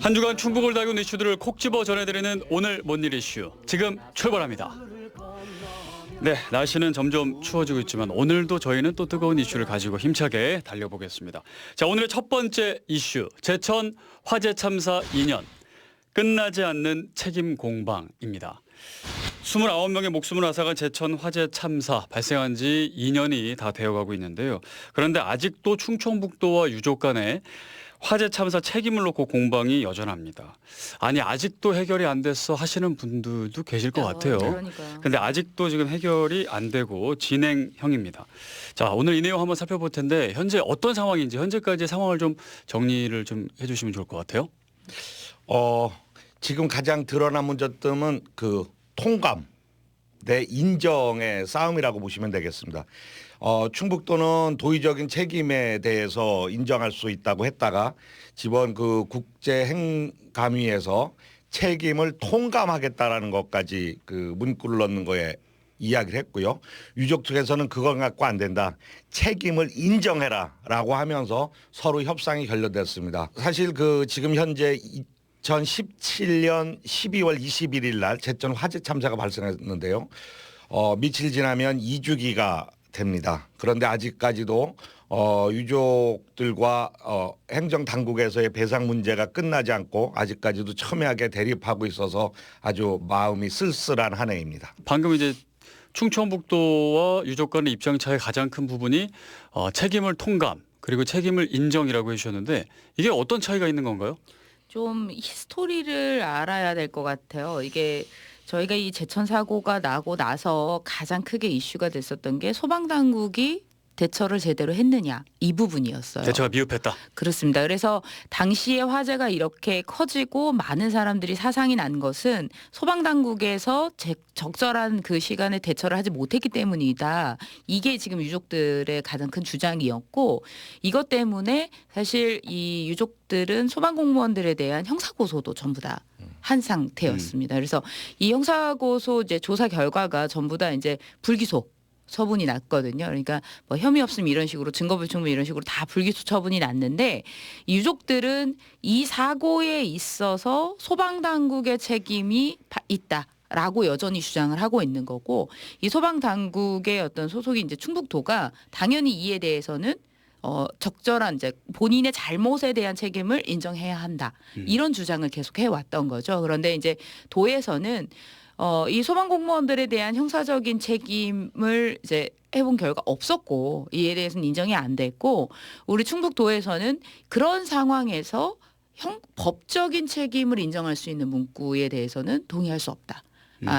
한 주간 충북을 다룬 이슈들을 콕 집어 전해드리는 오늘 뭔일 이슈 지금 출발합니다. 네, 날씨는 점점 추워지고 있지만 오늘도 저희는 또 뜨거운 이슈를 가지고 힘차게 달려보겠습니다. 자, 오늘의 첫 번째 이슈, 제천 화재 참사 2년 끝나지 않는 책임 공방입니다. 29명의 목숨을 앗아간 제천 화재 참사 발생한 지 2년이 다 되어가고 있는데요. 그런데 아직도 충청북도와 유족 간에 화재 참사 책임을 놓고 공방이 여전합니다. 아니 아직도 해결이 안 됐어 하시는 분들도 계실 것 같아요. 그런데 아직도 지금 해결이 안 되고 진행형입니다. 자, 오늘 이 내용 한번 살펴볼 텐데 현재 어떤 상황인지 현재까지의 상황을 좀 정리를 좀 해주시면 좋을 것 같아요. 지금 가장 드러난 문제점은 그 통감 내 인정의 싸움이라고 보시면 되겠습니다. 충북도는 도의적인 책임에 대해서 인정할 수 있다고 했다가 이번 그 국제행감위에서 책임을 통감하겠다라는 것까지 그 문구를 넣는 거에 이야기를 했고요. 유족 측에서는 그걸 갖고 안 된다. 책임을 인정해라라고 하면서 서로 협상이 결렬됐습니다. 사실 그 지금 현재 2017년 12월 21일 날 제천 화재 참사가 발생했는데요. 며칠 지나면 2주기가 됩니다. 그런데 아직까지도 유족들과 행정당국에서의 배상 문제가 끝나지 않고 아직까지도 첨예하게 대립하고 있어서 아주 마음이 쓸쓸한 한 해입니다. 방금 이제 충청북도와 유족 간의 입장 차의 가장 큰 부분이 책임을 통감 그리고 책임을 인정이라고 해주셨는데 이게 어떤 차이가 있는 건가요? 좀 히스토리를 알아야 될 것 같아요. 이게 저희가 이 제천 사고가 나고 나서 가장 크게 이슈가 됐었던 게 소방당국이 대처를 제대로 했느냐 이 부분이었어요. 대처가 미흡했다. 그렇습니다. 그래서 당시에 화재가 이렇게 커지고 많은 사람들이 사상이 난 것은 소방당국에서 적절한 그 시간에 대처를 하지 못했기 때문이다. 이게 지금 유족들의 가장 큰 주장이었고 이것 때문에 사실 이 유족들은 소방공무원들에 대한 형사고소도 전부 다 한 상태였습니다. 그래서 이 형사고소 이제 조사 결과가 전부 다 이제 불기소 처분이 났거든요. 그러니까 뭐 혐의 없음 이런 식으로 증거불충분 이런 식으로 다 불기소 처분이 났는데 이 유족들은 이 사고에 있어서 소방당국의 책임이 있다라고 여전히 주장을 하고 있는 거고 이 소방당국의 어떤 소속이 이제 충북도가 당연히 이에 대해서는 적절한 이제 본인의 잘못에 대한 책임을 인정해야 한다. 이런 주장을 계속 해왔던 거죠. 그런데 이제 도에서는 이 소방공무원들에 대한 형사적인 책임을 이제 해본 결과 없었고 이에 대해서는 인정이 안 됐고 우리 충북도에서는 그런 상황에서 법적인 책임을 인정할 수 있는 문구에 대해서는 동의할 수 없다.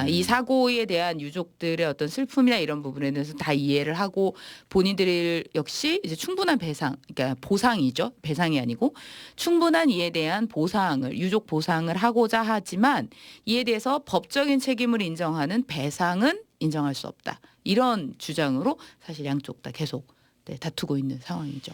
이 사고에 대한 유족들의 어떤 슬픔이나 이런 부분에 대해서 다 이해를 하고 본인들 역시 이제 충분한 배상, 그러니까 보상이죠. 배상이 아니고 충분한 이에 대한 보상을 유족 보상을 하고자 하지만 이에 대해서 법적인 책임을 인정하는 배상은 인정할 수 없다. 이런 주장으로 사실 양쪽 다 계속 다투고 있는 상황이죠.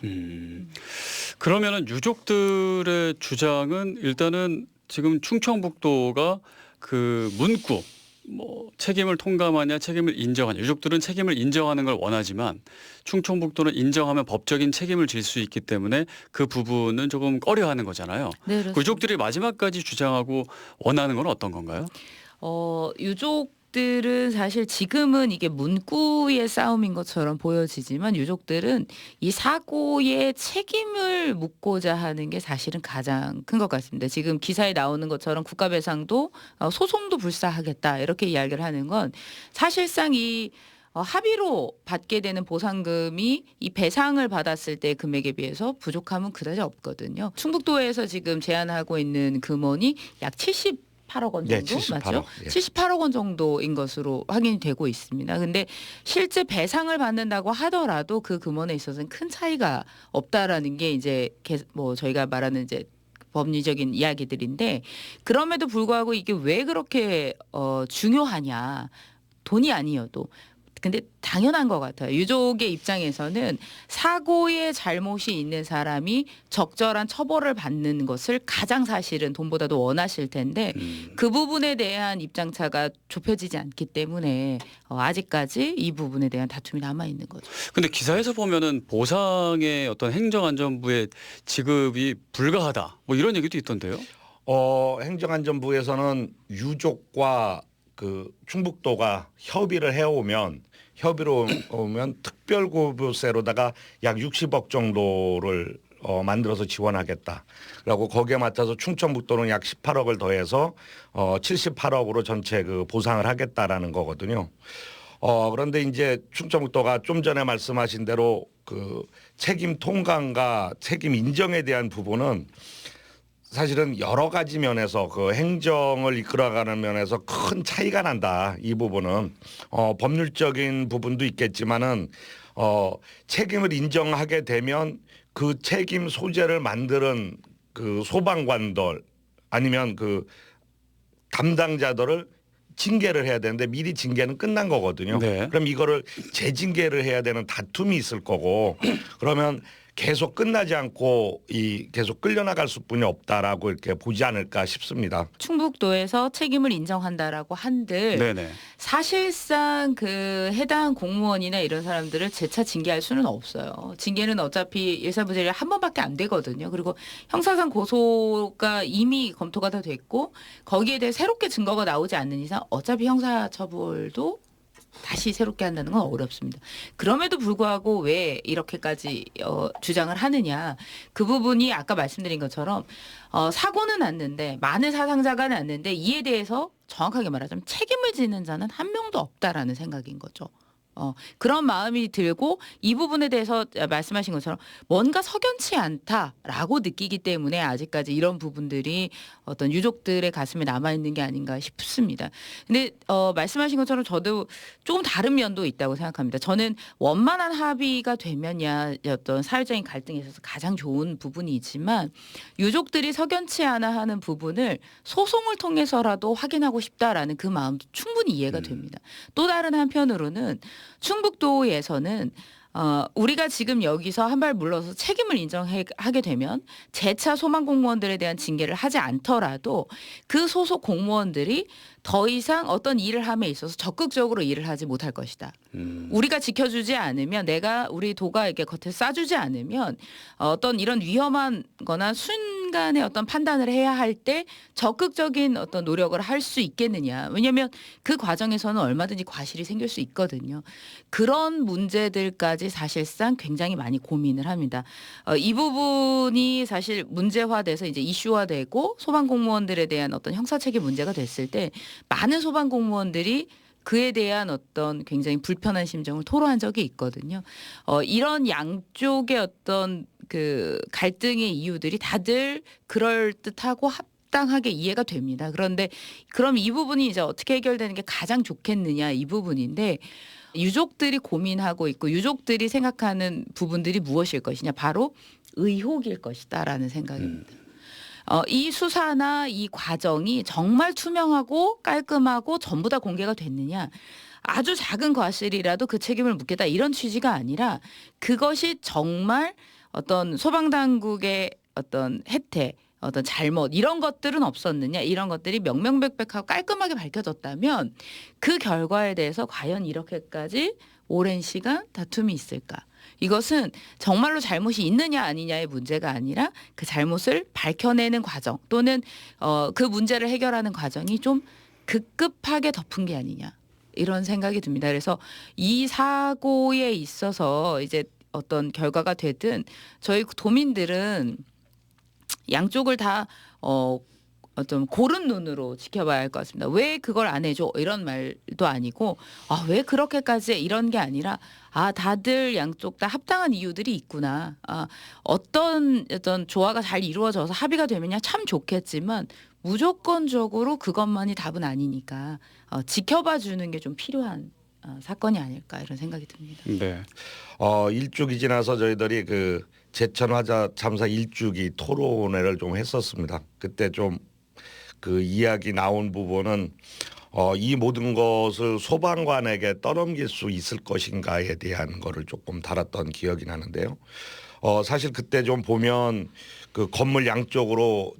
그러면은 유족들의 주장은 일단은 지금 충청북도가 그 문구 뭐 책임을 통감하냐 책임을 인정하냐 유족들은 책임을 인정하는 걸 원하지만 충청북도는 인정하면 법적인 책임을 질 수 있기 때문에 그 부분은 조금 꺼려하는 거잖아요. 네, 그 유족들이 마지막까지 주장하고 원하는 건 어떤 건가요? 유족들은 사실 지금은 이게 문구의 싸움인 것처럼 보여지지만 유족들은 이 사고의 책임을 묻고자 하는 게 사실은 가장 큰 것 같습니다. 지금 기사에 나오는 것처럼 국가배상도 소송도 불사하겠다 이렇게 이야기를 하는 건 사실상 이 합의로 받게 되는 보상금이 이 배상을 받았을 때 금액에 비해서 부족함은 그다지 없거든요. 충북도에서 지금 제안하고 있는 금원이 약 78억 원 정도 78억, 맞죠? 예. 78억 원 정도인 것으로 확인이 되고 있습니다. 근데 실제 배상을 받는다고 하더라도 그 금원에 있어서는 큰 차이가 없다라는 게 이제 뭐 저희가 말하는 이제 법리적인 이야기들인데 그럼에도 불구하고 이게 왜 그렇게 중요하냐? 돈이 아니어도 근데 당연한 것 같아요. 유족의 입장에서는 사고의 잘못이 있는 사람이 적절한 처벌을 받는 것을 가장 사실은 돈보다도 원하실 텐데 그 부분에 대한 입장차가 좁혀지지 않기 때문에 아직까지 이 부분에 대한 다툼이 남아 있는 거죠. 근데 기사에서 보면은 보상의 어떤 행정안전부의 지급이 불가하다 뭐 이런 얘기도 있던데요. 행정안전부에서는 유족과 그 충북도가 협의를 해오면 특별구부세로다가 약 60억 정도를 만들어서 지원하겠다. 그리고 거기에 맞춰서 충청북도는 약 18억을 더해서 78억으로 전체 그 보상을 하겠다라는 거거든요. 그런데 이제 충청북도가 좀 전에 말씀하신 대로 그 책임 통감과 책임 인정에 대한 부분은 사실은 여러 가지 면에서 그 행정을 이끌어가는 면에서 큰 차이가 난다. 이 부분은 법률적인 부분도 있겠지만은 책임을 인정하게 되면 그 책임 소재를 만드는 그 소방관들 아니면 그 담당자들을 징계를 해야 되는데 미리 징계는 끝난 거거든요. 네. 그럼 이거를 재징계를 해야 되는 다툼이 있을 거고 그러면 계속 끝나지 않고 계속 끌려나갈 수뿐이 없다라고 이렇게 보지 않을까 싶습니다. 충북도에서 책임을 인정한다라고 한들 네네. 사실상 그 해당 공무원이나 이런 사람들을 재차 징계할 수는 없어요. 징계는 어차피 일사부재리 한 번밖에 안 되거든요. 그리고 형사상 고소가 이미 검토가 다 됐고 거기에 대해 새롭게 증거가 나오지 않는 이상 어차피 형사처벌도 다시 새롭게 한다는 건 어렵습니다. 그럼에도 불구하고 왜 이렇게까지 주장을 하느냐. 그 부분이 아까 말씀드린 것처럼 사고는 났는데 많은 사상자가 났는데 이에 대해서 정확하게 말하자면 책임을 지는 자는 한 명도 없다라는 생각인 거죠. 그런 마음이 들고 이 부분에 대해서 말씀하신 것처럼 뭔가 석연치 않다라고 느끼기 때문에 아직까지 이런 부분들이 어떤 유족들의 가슴에 남아있는 게 아닌가 싶습니다. 근데 말씀하신 것처럼 저도 조금 다른 면도 있다고 생각합니다. 저는 원만한 합의가 되면야 어떤 사회적인 갈등에 있어서 가장 좋은 부분이지만 유족들이 석연치 않아 하는 부분을 소송을 통해서라도 확인하고 싶다라는 그 마음도 충분히 이해가 됩니다. 또 다른 한편으로는 충북도에서는 우리가 지금 여기서 한 발 물러서 책임을 인정하게 되면 재차 소방 공무원들에 대한 징계를 하지 않더라도 그 소속 공무원들이 더 이상 어떤 일을 함에 있어서 적극적으로 일을 하지 못할 것이다. 우리가 지켜주지 않으면 우리 도가 이렇게 겉에 싸주지 않으면 어떤 이런 위험한 거나 순간의 어떤 판단을 해야 할 때 적극적인 어떤 노력을 할 수 있겠느냐. 왜냐하면 그 과정에서는 얼마든지 과실이 생길 수 있거든요. 그런 문제들까지 사실상 굉장히 많이 고민을 합니다. 이 부분이 사실 문제화돼서 이제 이슈화되고 소방공무원들에 대한 어떤 형사책임 문제가 됐을 때 많은 소방공무원들이 그에 대한 어떤 굉장히 불편한 심정을 토로한 적이 있거든요. 이런 양쪽의 어떤 그 갈등의 이유들이 다들 그럴듯하고 합당하게 이해가 됩니다. 그런데 그럼 이 부분이 이제 어떻게 해결되는 게 가장 좋겠느냐 이 부분인데 유족들이 고민하고 있고 유족들이 생각하는 부분들이 무엇일 것이냐 바로 의혹일 것이다라는 생각입니다. 이 수사나 이 과정이 정말 투명하고 깔끔하고 전부 다 공개가 됐느냐. 아주 작은 과실이라도 그 책임을 묻겠다 이런 취지가 아니라 그것이 정말 어떤 소방당국의 어떤 혜택 어떤 잘못 이런 것들은 없었느냐 이런 것들이 명명백백하고 깔끔하게 밝혀졌다면 그 결과에 대해서 과연 이렇게까지 오랜 시간 다툼이 있을까. 이것은 정말로 잘못이 있느냐 아니냐의 문제가 아니라 그 잘못을 밝혀내는 과정 또는 그 문제를 해결하는 과정이 좀 급급하게 덮은 게 아니냐 이런 생각이 듭니다. 그래서 이 사고에 있어서 이제 어떤 결과가 되든 저희 도민들은 양쪽을 다 좀 고른 눈으로 지켜봐야 할 것 같습니다. 왜 그걸 안 해줘? 이런 말도 아니고 왜 그렇게까지 이런 게 아니라 다들 양쪽 다 합당한 이유들이 있구나. 어떤 조화가 잘 이루어져서 합의가 되면야 참 좋겠지만 무조건적으로 그것만이 답은 아니니까 지켜봐 주는 게 좀 필요한 사건이 아닐까 이런 생각이 듭니다. 네. 일주기 지나서 저희들이 그 제천 화자 참사 일주기 토론회를 좀 했었습니다. 그때 좀 그 이야기 나온 부분은 이 모든 것을 소방관에게 떠넘길 수 있을 것인가에 대한 거를 조금 다뤘던 기억이 나는데요. 사실 그때 좀 보면 그 건물 양쪽으로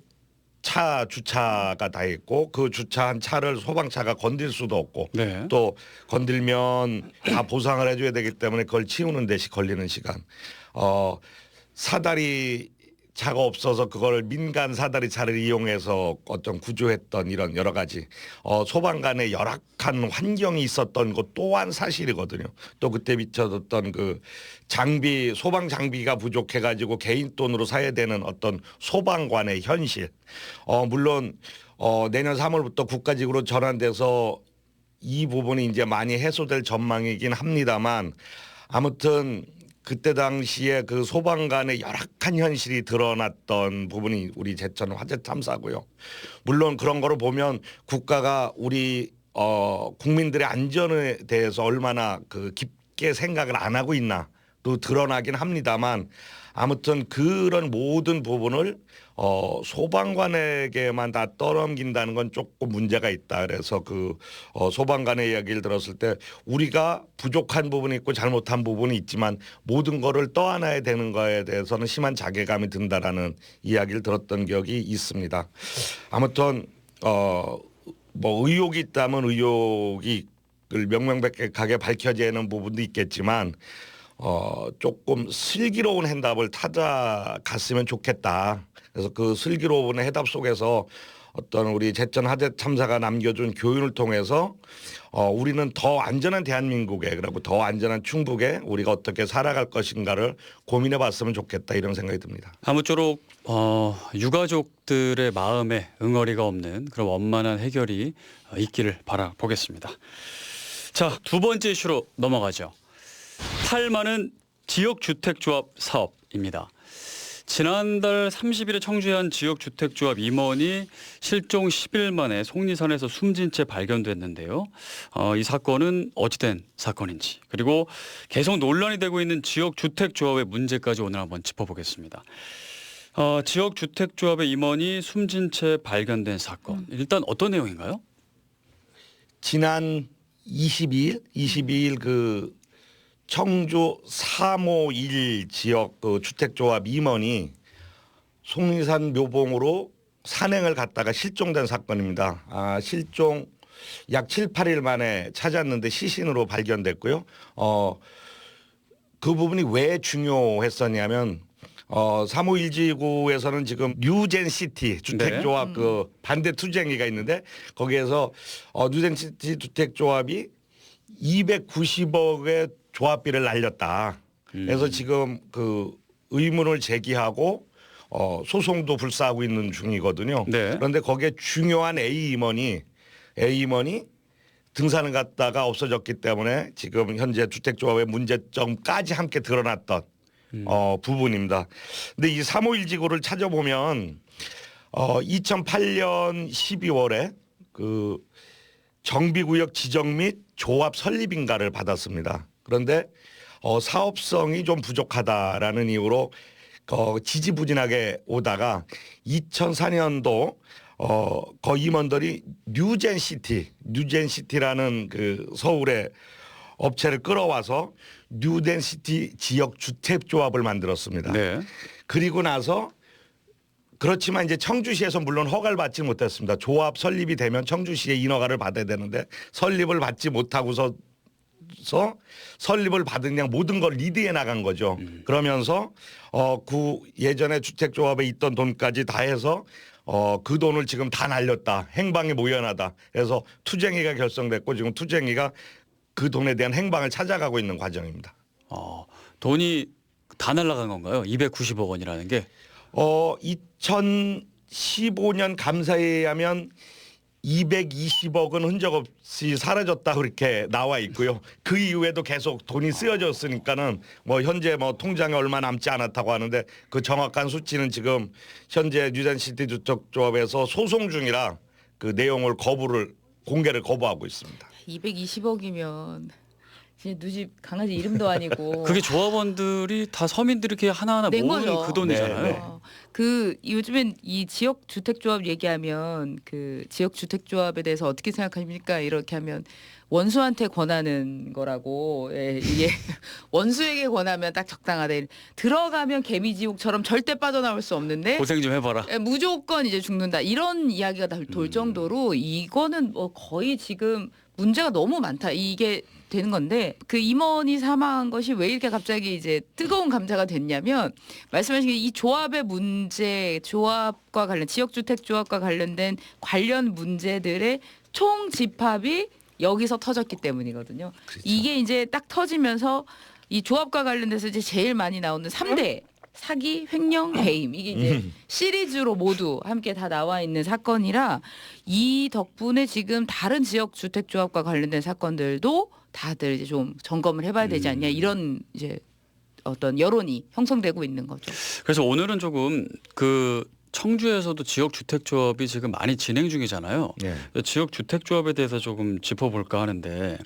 차 주차가 다 있고 그 주차한 차를 소방차가 건들 수도 없고 네. 또 건들면 다 보상을 해줘야 되기 때문에 그걸 치우는 데 걸리는 시간. 사다리 자가 없어서 그걸 민간 사다리 차를 이용해서 어떤 구조했던 이런 여러 가지 소방 간의 열악한 환경이 있었던 것 또한 사실이거든요. 또 그때 비춰졌던 그 장비 소방 장비가 부족해 가지고 개인 돈으로 사야 되는 어떤 소방관의 현실. 물론 내년 3월부터 국가직으로 전환돼서 이 부분이 이제 많이 해소될 전망이긴 합니다만 아무튼 그때 당시에 그 소방관의 열악한 현실이 드러났던 부분이 우리 제천 화재 참사고요. 물론 그런 거를 보면 국가가 우리 국민들의 안전에 대해서 얼마나 그 깊게 생각을 안 하고 있나도 드러나긴 합니다만 아무튼 그런 모든 부분을 소방관에게만 다 떠넘긴다는 건 조금 문제가 있다. 그래서 그 소방관의 이야기를 들었을 때 우리가 부족한 부분이 있고 잘못한 부분이 있지만 모든 거를 떠안아야 되는 거에 대해서는 심한 자괴감이 든다라는 이야기를 들었던 기억이 있습니다. 아무튼 뭐 의혹이 있다면 의혹이 명명백백하게 밝혀지는 부분도 있겠지만 조금 슬기로운 해답을 찾아갔으면 좋겠다. 그래서 그 슬기로운 해답 속에서 어떤 우리 제천 화재 참사가 남겨준 교훈을 통해서 우리는 더 안전한 대한민국에 그리고 더 안전한 충북에 우리가 어떻게 살아갈 것인가를 고민해봤으면 좋겠다 이런 생각이 듭니다. 아무쪼록 유가족들의 마음에 응어리가 없는 그런 원만한 해결이 있기를 바라보겠습니다. 자, 두 번째 이슈로 넘어가죠. 탈만은 지역주택조합 사업입니다. 지난달 30일에 청주의 한 지역주택조합 임원이 실종 10일 만에 속리산에서 숨진 채 발견됐는데요. 이 사건은 어찌된 사건인지 그리고 계속 논란이 되고 있는 지역주택조합의 문제까지 오늘 한번 짚어보겠습니다. 지역주택조합의 임원이 숨진 채 발견된 사건. 일단 어떤 내용인가요? 지난 22일 그 청주 351 지역 그 주택조합 임원이 속리산 묘봉으로 산행을 갔다가 실종된 사건입니다. 실종 약 7, 8일 만에 찾았는데 시신으로 발견됐고요. 그 부분이 왜 중요했었냐면 351지구에서는 지금 뉴젠시티 주택조합 그 반대 투쟁이가 있는데 거기에서 뉴젠시티 주택조합이 290억의 조합비를 날렸다. 그래서 지금 그 의문을 제기하고 소송도 불사하고 있는 중이거든요. 네. 그런데 거기에 중요한 A 임원이 등산을 갔다가 없어졌기 때문에 지금 현재 주택조합의 문제점까지 함께 드러났던 부분입니다. 근데 이 351 지구를 찾아보면 2008년 12월에 그 정비구역 지정 및 조합 설립 인가를 받았습니다. 그런데 사업성이 좀 부족하다라는 이유로 지지부진하게 오다가 2004년도 그 임원들이 뉴젠시티라는 그 서울의 업체를 끌어와서 뉴젠시티 지역 주택조합을 만들었습니다. 네. 그리고 나서 그렇지만 이제 청주시에서 물론 허가를 받지 못했습니다. 조합 설립이 되면 청주시의 인허가를 받아야 되는데 설립을 받지 못하고서 설립을 받은 그냥 모든 걸 리드해 나간 거죠. 그러면서 그 예전에 주택조합에 있던 돈까지 다 해서 그 돈을 지금 다 날렸다. 행방이 모연하다. 그래서 투쟁이가 결성됐고 지금 투쟁이가 그 돈에 대한 행방을 찾아가고 있는 과정입니다. 돈이 다 날아간 건가요? 290억 원이라는 게? 2015년 감사에 의하면 220억은 흔적 없이 사라졌다 그렇게 나와 있고요. 그 이후에도 계속 돈이 쓰여졌으니까는 뭐 현재 뭐 통장에 얼마 남지 않았다고 하는데 그 정확한 수치는 지금 현재 뉴젠시티 주택조합에서 소송 중이라 그 내용을 공개를 거부하고 있습니다. 220억이면 진짜 누집 강아지 이름도 아니고 그게 조합원들이 다 서민들이 이렇게 하나하나 낸 모은 거죠. 그 돈이잖아요. 네, 네. 그 요즘엔 이 지역 주택조합 얘기하면 그 지역 주택조합에 대해서 어떻게 생각하십니까? 이렇게 하면 원수한테 권하는 거라고. 이게 원수에게 권하면 딱 적당하다. 들어가면 개미지옥처럼 절대 빠져나올 수 없는데 고생 좀 해봐라. 무조건 이제 죽는다. 이런 이야기가 돌 정도로 이거는 뭐 거의 지금 문제가 너무 많다. 이게 되는 건데 그 임원이 사망한 것이 왜 이렇게 갑자기 이제 뜨거운 감자가 됐냐면 말씀하신 이 조합의 문제, 조합과 관련 지역주택 조합과 관련된 관련 문제들의 총 집합이 여기서 터졌기 때문이거든요. 그렇죠. 이게 이제 딱 터지면서 이 조합과 관련돼서 이제 제일 많이 나오는 3대 사기, 횡령, 배임 이게 이제 시리즈로 모두 함께 다 나와 있는 사건이라 이 덕분에 지금 다른 지역 주택 조합과 관련된 사건들도 다들 이제 좀 점검을 해봐야 되지 않냐 이런 이제 어떤 여론이 형성되고 있는 거죠. 그래서 오늘은 조금 그 청주에서도 지역 주택 조합이 지금 많이 진행 중이잖아요. 예. 지역 주택 조합에 대해서 조금 짚어볼까 하는데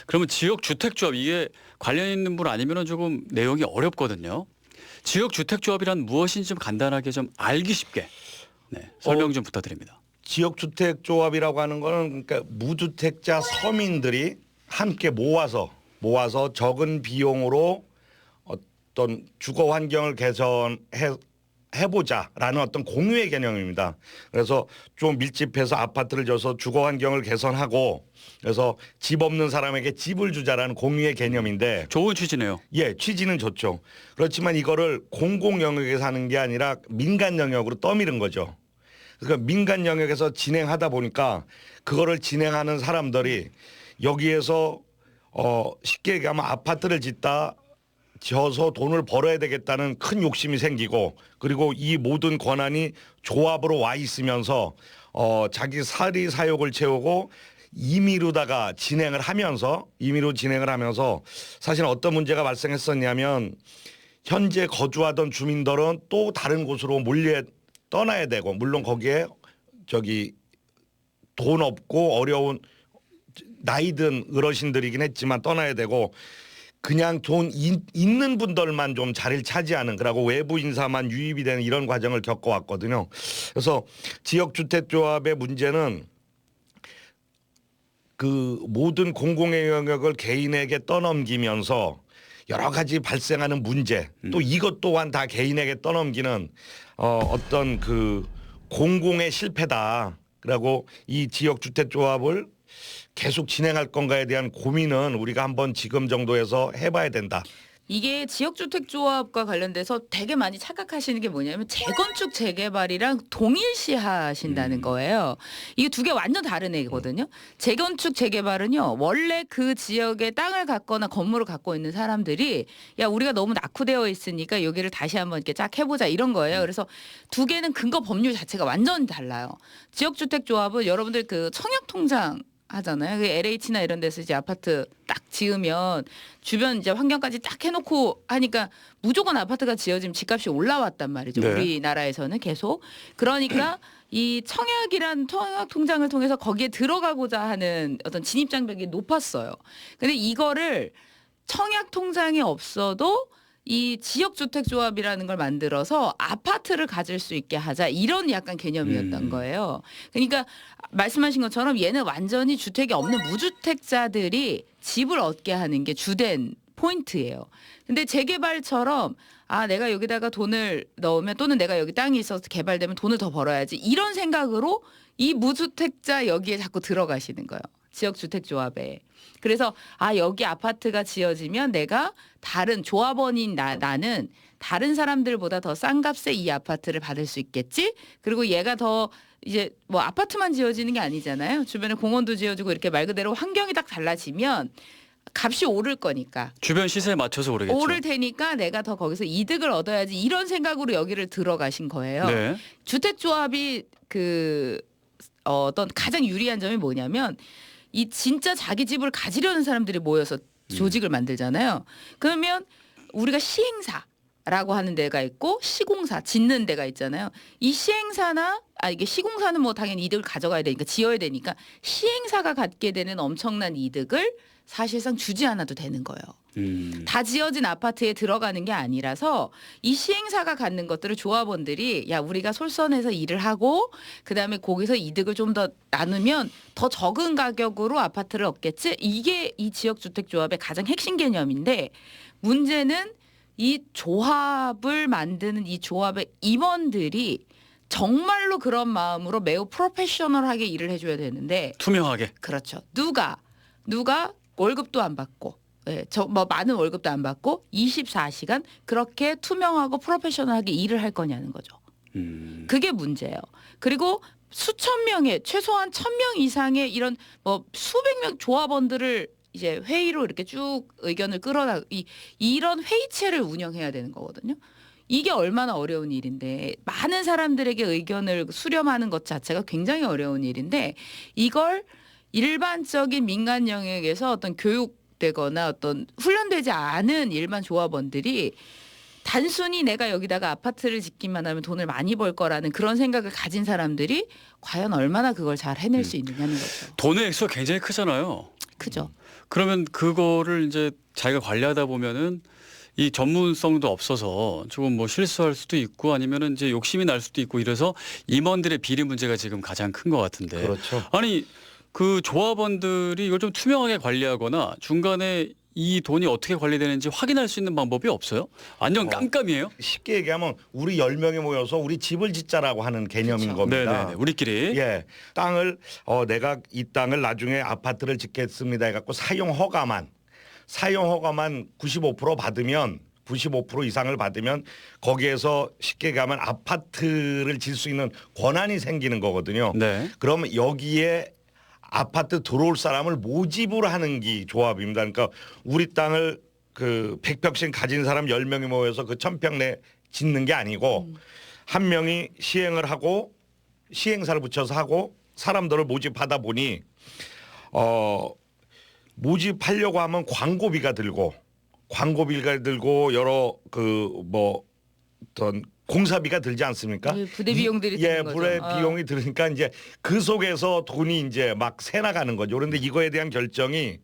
그러면 지역 주택 조합 이게 관련 있는 분 아니면은 조금 내용이 어렵거든요. 지역 주택 조합이란 무엇인지 좀 간단하게 좀 알기 쉽게 설명 좀 부탁드립니다. 지역주택조합이라고 하는 거는 그러니까 무주택자 서민들이 함께 모아서 적은 비용으로 어떤 주거 환경을 해보자라는 어떤 공유의 개념입니다. 그래서 좀 밀집해서 아파트를 줘서 주거 환경을 개선하고 그래서 집 없는 사람에게 집을 주자라는 공유의 개념인데 좋은 취지네요. 예, 취지는 좋죠. 그렇지만 이거를 공공 영역에서 하는 게 아니라 민간 영역으로 떠미는 거죠. 그러니까 민간 영역에서 진행하다 보니까 그거를 진행하는 사람들이 여기에서 쉽게 얘기하면 아파트를 지어서 돈을 벌어야 되겠다는 큰 욕심이 생기고 그리고 이 모든 권한이 조합으로 와 있으면서 자기 사리 사욕을 채우고 임의로다가 진행을 하면서 사실 어떤 문제가 발생했었냐면 현재 거주하던 주민들은 또 다른 곳으로 떠나야 되고 물론 거기에 돈 없고 어려운 나이 든 어르신들이긴 했지만 떠나야 되고 그냥 돈 있는 분들만 좀 자리를 차지하는 그러고 외부 인사만 유입이 되는 이런 과정을 겪어왔거든요. 그래서 지역주택조합의 문제는 그 모든 공공의 영역을 개인에게 떠넘기면서 여러 가지 발생하는 문제 또 이것 또한 다 개인에게 떠넘기는 어떤 그 공공의 실패다. 그리고 이 지역주택조합을 계속 진행할 건가에 대한 고민은 우리가 한번 지금 정도에서 해봐야 된다. 이게 지역주택조합과 관련돼서 되게 많이 착각하시는 게 뭐냐면 재건축 재개발이랑 동일시하신다는 거예요. 이게 두 개 완전 다른 얘기거든요. 재건축 재개발은요. 원래 그 지역에 땅을 갖거나 건물을 갖고 있는 사람들이 야 우리가 너무 낙후되어 있으니까 여기를 다시 한번 이렇게 쫙 해보자 이런 거예요. 그래서 두 개는 근거 법률 자체가 완전히 달라요. 지역주택조합은 여러분들 그 청약통장 하잖아요. 그 LH나 이런 데서 이제 아파트 딱 지으면 주변 이제 환경까지 딱 해놓고 하니까 무조건 아파트가 지어지면 집값이 올라왔단 말이죠. 네. 우리나라에서는 계속. 그러니까 이 청약이란 청약 통장을 통해서 거기에 들어가고자 하는 어떤 진입 장벽이 높았어요. 근데 이거를 청약 통장이 없어도 이 지역주택조합이라는 걸 만들어서 아파트를 가질 수 있게 하자 이런 약간 개념이었던 거예요. 그러니까 말씀하신 것처럼 얘는 완전히 주택이 없는 무주택자들이 집을 얻게 하는 게 주된 포인트예요. 근데 재개발처럼 아 내가 여기다가 돈을 넣으면 또는 내가 여기 땅이 있어서 개발되면 돈을 더 벌어야지 이런 생각으로 이 무주택자 여기에 자꾸 들어가시는 거예요. 지역주택조합에. 그래서 아 여기 아파트가 지어지면 내가 다른 조합원인 나는 다른 사람들보다 더 싼 값에 이 아파트를 받을 수 있겠지. 그리고 얘가 더 이제 뭐 아파트만 지어지는 게 아니잖아요. 주변에 공원도 지어지고 이렇게 말 그대로 환경이 딱 달라지면 값이 오를 거니까. 주변 시세에 맞춰서 오르겠죠. 오를 테니까 내가 더 거기서 이득을 얻어야지 이런 생각으로 여기를 들어가신 거예요. 네. 주택조합이 그 어떤 가장 유리한 점이 뭐냐면 이 진짜 자기 집을 가지려는 사람들이 모여서 조직을 만들잖아요. 그러면 우리가 시행사라고 하는 데가 있고 시공사 짓는 데가 있잖아요. 이 시행사나 이게 시공사는 뭐 당연히 이득을 가져가야 되니까 지어야 되니까 시행사가 갖게 되는 엄청난 이득을 사실상 주지 않아도 되는 거예요. 다 지어진 아파트에 들어가는 게 아니라서 이 시행사가 갖는 것들을 조합원들이 야 우리가 솔선해서 일을 하고 그다음에 거기서 이득을 좀 더 나누면 더 적은 가격으로 아파트를 얻겠지. 이게 이 지역주택조합의 가장 핵심 개념인데 문제는 이 조합을 만드는 이 조합의 임원들이 정말로 그런 마음으로 매우 프로페셔널하게 일을 해줘야 되는데 투명하게. 그렇죠. 누가 월급도 안 받고 저 뭐 많은 월급도 안 받고 24시간 그렇게 투명하고 프로페셔널하게 일을 할 거냐는 거죠. 그게 문제예요. 그리고 수천 명의 최소한 1,000명 이상의 이런 뭐 수백 명 조합원들을 이제 회의로 이렇게 쭉 의견을 끌어다 이런 회의체를 운영해야 되는 거거든요. 이게 얼마나 어려운 일인데 많은 사람들에게 의견을 수렴하는 것 자체가 굉장히 어려운 일인데 이걸 일반적인 민간 영역에서 어떤 교육되거나 어떤 훈련되지 않은 일반 조합원들이 단순히 내가 여기다가 아파트를 짓기만 하면 돈을 많이 벌 거라는 그런 생각을 가진 사람들이 과연 얼마나 그걸 잘 해낼 수 있느냐는 거죠. 돈의 액수가 굉장히 크잖아요. 그죠. 그러면 그거를 이제 자기가 관리하다 보면은 이 전문성도 없어서 조금 뭐 실수할 수도 있고 아니면은 이제 욕심이 날 수도 있고 이래서 임원들의 비리 문제가 지금 가장 큰 것 같은데. 그렇죠. 아니 그 조합원들이 이걸 좀 투명하게 관리하거나 중간에 이 돈이 어떻게 관리되는지 확인할 수 있는 방법이 없어요? 완전 깜깜이에요? 쉽게 얘기하면 우리 10명이 모여서 우리 집을 짓자라고 하는 개념인 그렇죠. 겁니다. 네네네. 우리끼리. 예, 땅을 내가 이 땅을 나중에 아파트를 짓겠습니다 해갖고 사용 허가만 95% 받으면 95% 이상을 받으면 거기에서 쉽게 얘기하면 아파트를 질 수 있는 권한이 생기는 거거든요. 네. 그럼 여기에 아파트 들어올 사람을 모집을 하는 게 조합입니다. 그러니까 우리 땅을 그 100평씩 가진 사람 10명이 모여서 그 1,000평 내 짓는 게 아니고 한 명이 시행을 하고 시행사를 붙여서 하고 사람들을 모집하다 보니 모집하려고 하면 광고비가 들고 여러 그 뭐 어떤 공사비가 들지 않습니까? 부대 비용들이 드는 거죠. 부대 비용이 들으니까 이제 그 속에서 돈이 이제 막 새나가는 거죠. 그런데 이거에 대한 결정이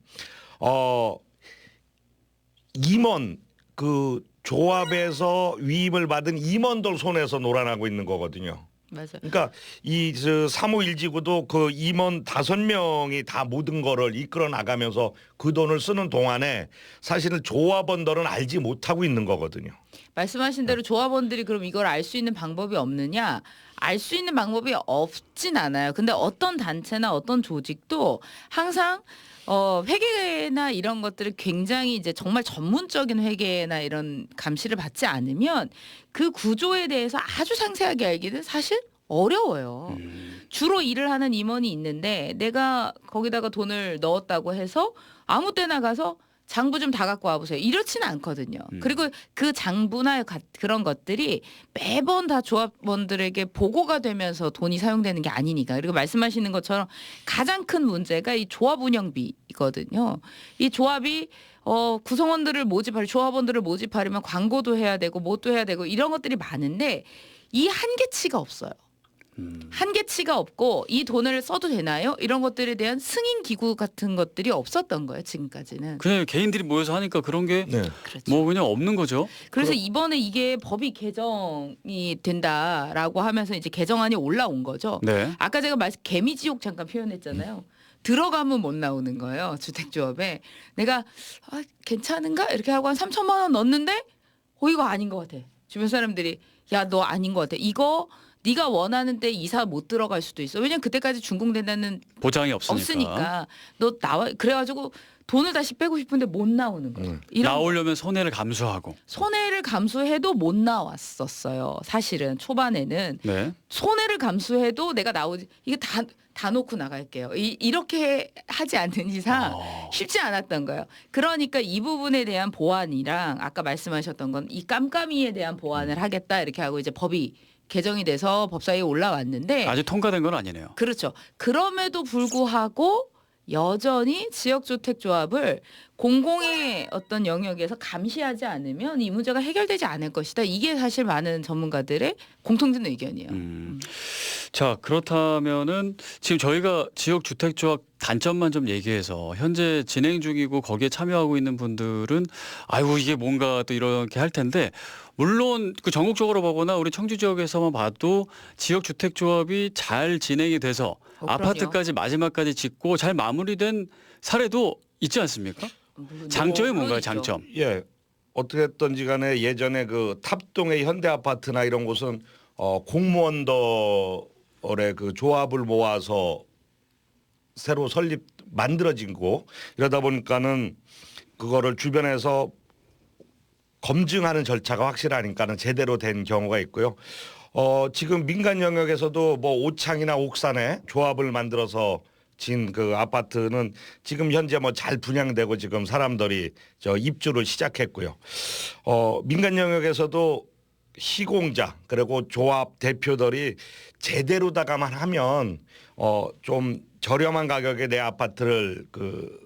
임원 그 조합에서 위임을 받은 임원들 손에서 놀아나고 있는 거거든요. 맞아요. 그러니까 이 사무일지구도 그 임원 5명이 다 모든 거를 이끌어 나가면서 그 돈을 쓰는 동안에 사실은 조합원들은 알지 못하고 있는 거거든요. 말씀하신 대로 조합원들이 그럼 이걸 알 수 있는 방법이 없느냐? 알 수 있는 방법이 없진 않아요. 근데 어떤 단체나 어떤 조직도 항상 회계나 이런 것들을 굉장히 이제 정말 전문적인 회계나 이런 감시를 받지 않으면 그 구조에 대해서 아주 상세하게 알기는 사실 어려워요. 주로 일을 하는 임원이 있는데 내가 거기다가 돈을 넣었다고 해서 아무 때나 가서 장부 좀 다 갖고 와보세요. 이렇지는 않거든요. 그리고 그 장부나 그런 것들이 매번 다 조합원들에게 보고가 되면서 돈이 사용되는 게 아니니까. 그리고 말씀하시는 것처럼 가장 큰 문제가 이 조합 운영비거든요. 이 조합이 구성원들을 조합원들을 모집하려면 광고도 해야 되고 뭣도 해야 되고 이런 것들이 많은데 이 한계치가 없어요. 한계치가 없고 이 돈을 써도 되나요? 이런 것들에 대한 승인 기구 같은 것들이 없었던 거예요. 지금까지는. 그냥 개인들이 모여서 하니까 그런 게 뭐 네. 그렇죠. 그냥 없는 거죠. 그래서 이번에 이게 법이 개정이 된다라고 하면서 이제 개정안이 올라온 거죠. 네. 아까 제가 개미지옥 잠깐 표현했잖아요. 들어가면 못 나오는 거예요. 주택조합에. 내가 괜찮은가? 이렇게 하고 한 3천만 원 넣었는데 이거 아닌 것 같아. 주변 사람들이 야 너 아닌 것 같아. 이거 네가 원하는 때 이사 못 들어갈 수도 있어. 왜냐면 그때까지 준공된다는 보장이 없으니까. 너 나와. 그래가지고 돈을 다시 빼고 싶은데 못 나오는 거예요. 이런 나오려면 손해를 감수하고. 손해를 감수해도 못 나왔었어요. 사실은 초반에는 네. 손해를 감수해도 내가 이게 다 놓고 나갈게요. 이렇게 하지 않는 이상 쉽지 않았던 거예요. 그러니까 이 부분에 대한 보완이랑 아까 말씀하셨던 건 이 깜깜이에 대한 보완을 하겠다 이렇게 하고 이제 법이 개정이 돼서 법사위에 올라왔는데 아직 통과된 건 아니네요. 그렇죠. 그럼에도 불구하고 여전히 지역주택조합을 공공의 어떤 영역에서 감시하지 않으면 이 문제가 해결되지 않을 것이다. 이게 사실 많은 전문가들의 공통된 의견이에요. 자, 그렇다면은 지금 저희가 지역주택조합 단점만 좀 얘기해서 현재 진행 중이고 거기에 참여하고 있는 분들은 아이고 이게 뭔가 또 이렇게 할 텐데 물론 그 전국적으로 보거나 우리 청주 지역에서만 봐도 지역주택조합이 잘 진행이 돼서 그럼요. 아파트까지 마지막까지 짓고 잘 마무리된 사례도 있지 않습니까? 장점이 뭔가요? 있죠. 장점. 예. 어떻게 했던지 간에 예전에 그 탑동의 현대 아파트나 이런 곳은 공무원들의 그 조합을 모아서 새로 만들어진 거 이러다 보니까는 그거를 주변에서 검증하는 절차가 확실하니까는 제대로 된 경우가 있고요. 지금 민간 영역에서도 뭐 오창이나 옥산에 조합을 만들어서 진 그 아파트는 지금 현재 뭐 잘 분양되고 지금 사람들이 입주를 시작했고요. 민간 영역에서도 시공자 그리고 조합 대표들이 제대로다가만 하면 좀 저렴한 가격에 내 아파트를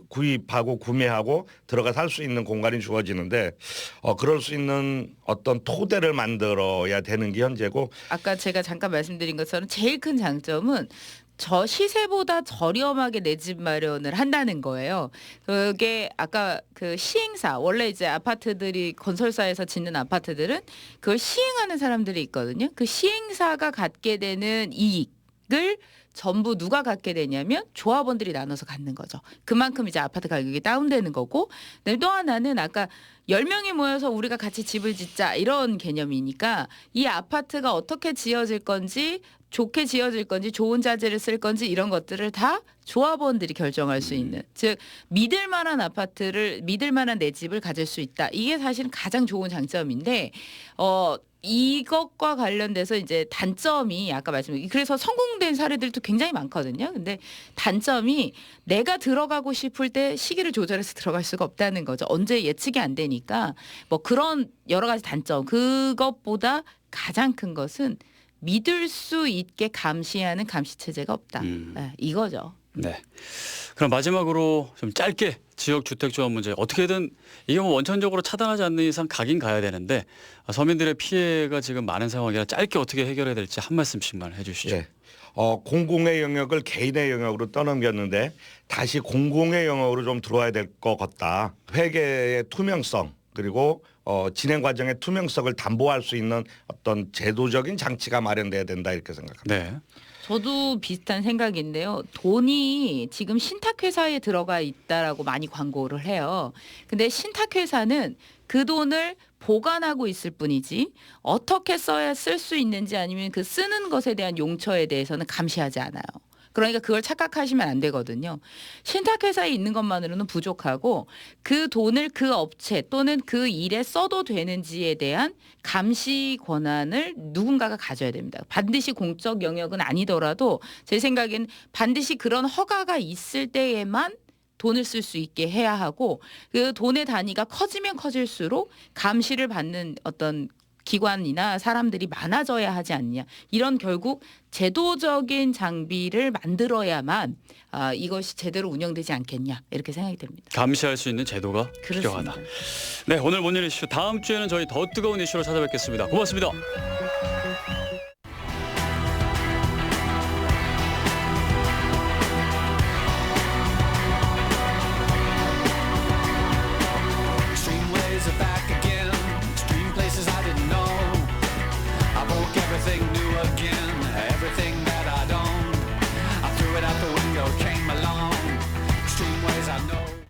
구입하고 구매하고 들어가 살 수 있는 공간이 주어지는데 그럴 수 있는 어떤 토대를 만들어야 되는 게 현재고 아까 제가 잠깐 말씀드린 것처럼 제일 큰 장점은 저 시세보다 저렴하게 내 집 마련을 한다는 거예요. 그게 아까 그 시행사 원래 이제 아파트들이 건설사에서 짓는 아파트들은 그걸 시행하는 사람들이 있거든요. 그 시행사가 갖게 되는 이익을 전부 누가 갖게 되냐면 조합원들이 나눠서 갖는 거죠. 그만큼 이제 아파트 가격이 다운되는 거고. 또 하나는 아까 10명이 모여서 우리가 같이 집을 짓자 이런 개념이니까 이 아파트가 어떻게 지어질 건지 좋게 지어질 건지 좋은 자재를 쓸 건지 이런 것들을 다 조합원들이 결정할 수 있는 즉 믿을 만한 아파트를 믿을 만한 내 집을 가질 수 있다. 이게 사실은 가장 좋은 장점인데 이것과 관련돼서 이제 단점이 아까 말씀드린 그래서 성공된 사례들도 굉장히 많거든요. 근데 단점이 내가 들어가고 싶을 때 시기를 조절해서 들어갈 수가 없다는 거죠. 언제 예측이 안 되니까 뭐 그런 여러 가지 단점 그것보다 가장 큰 것은 믿을 수 있게 감시하는 감시 체제가 없다. 네, 이거죠. 네. 그럼 마지막으로 좀 짧게 지역 주택 조합 문제 어떻게든 이게 뭐 원천적으로 차단하지 않는 이상 가긴 가야 되는데 서민들의 피해가 지금 많은 상황이라 짧게 어떻게 해결해야 될지 한 말씀씩만 해주시죠. 네. 공공의 영역을 개인의 영역으로 떠넘겼는데 다시 공공의 영역으로 좀 들어와야 될 것 같다. 회계의 투명성 그리고 진행 과정의 투명성을 담보할 수 있는 어떤 제도적인 장치가 마련돼야 된다 이렇게 생각합니다. 네. 저도 비슷한 생각인데요. 돈이 지금 신탁회사에 들어가 있다라고 많이 광고를 해요. 근데 신탁회사는 그 돈을 보관하고 있을 뿐이지 어떻게 써야 쓸 수 있는지 아니면 그 쓰는 것에 대한 용처에 대해서는 감시하지 않아요. 그러니까 그걸 착각하시면 안 되거든요. 신탁회사에 있는 것만으로는 부족하고 그 돈을 그 업체 또는 그 일에 써도 되는지에 대한 감시 권한을 누군가가 가져야 됩니다. 반드시 공적 영역은 아니더라도 제 생각엔 반드시 그런 허가가 있을 때에만 돈을 쓸 수 있게 해야 하고 그 돈의 단위가 커지면 커질수록 감시를 받는 어떤 기관이나 사람들이 많아져야 하지 않냐. 이런 결국 제도적인 장비를 만들어야만 이것이 제대로 운영되지 않겠냐. 이렇게 생각이 됩니다. 감시할 수 있는 제도가 필요하다. 네, 오늘 본일 이슈 다음 주에는 저희 더 뜨거운 이슈로 찾아뵙겠습니다. 고맙습니다. Extreme ways are back again. Extreme places I didn't know. I woke everything new again. Everything that I'd owned, I threw it out the window, came along. Extreme ways I know.